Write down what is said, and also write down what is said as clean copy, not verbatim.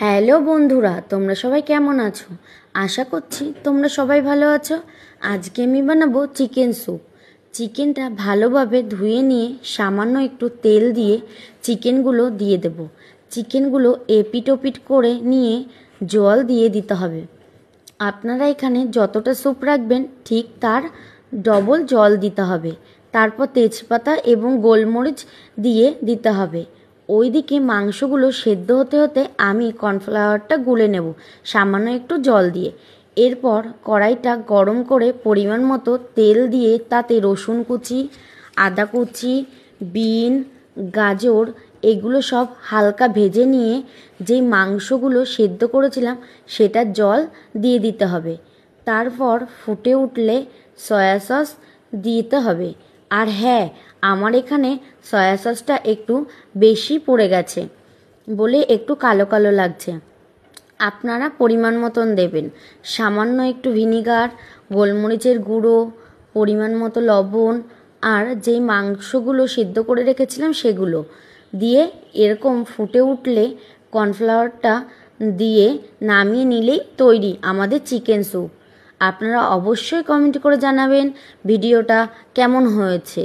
Hello বন্ধুরা, তোমরা সবাই কেমন আছো? আশা করছি তোমরা সবাই ভালো আছো। আজকে আমি বানাবো চিকেন স্যুপ। চিকেনটা ভালোভাবে ধুয়ে নিয়ে সামান্য একটু তেল দিয়ে চিকেনগুলো দিয়ে দেব। চিকেনগুলো এপিট ওপিট করে নিয়ে জল দিয়ে দিতে হবে। আপনারা এখানে যতটা স্যুপ রাখবেন ঠিক তার ডবল জল দিতে হবে। তারপর তেজপাতা এবং গোলমরিচ দিয়ে দিতে হবে। ওইদিকে মাংসগুলো সেদ্ধ হতে হতে আমি কর্নফ্লাওয়ারটা গুলে নেব সামান্য একটু জল দিয়ে। এরপর কড়াইটা গরম করে পরিমাণ মতো তেল দিয়ে তাতে রসুন কুচি, আদা কুচি, বিন, গাজর এগুলো সব হালকা ভেজে নিয়ে যেই মাংসগুলো সেদ্ধ করেছিলাম সেটার জল দিয়ে দিতে হবে। তারপর ফুটে উঠলে সয়া সস দিতে হবে। আর হ্যাঁ, আমার এখানে সয়া সসটা একটু বেশি পড়ে গেছে বলে একটু কালো কালো লাগছে। আপনারা পরিমাণ মতন দেবেন। সামান্য একটু ভিনিগার, গোলমরিচের গুঁড়ো, পরিমাণ মতো লবণ আর যেই মাংসগুলো সিদ্ধ করে রেখেছিলাম সেগুলো দিয়ে এরকম ফুটে উঠলে কর্নফ্লাওয়ারটা দিয়ে নামিয়ে নিলেই তৈরি আমাদের চিকেন স্যুপ। আপনারা অবশ্যই কমেন্ট করে জানাবেন ভিডিওটা কেমন হয়েছে।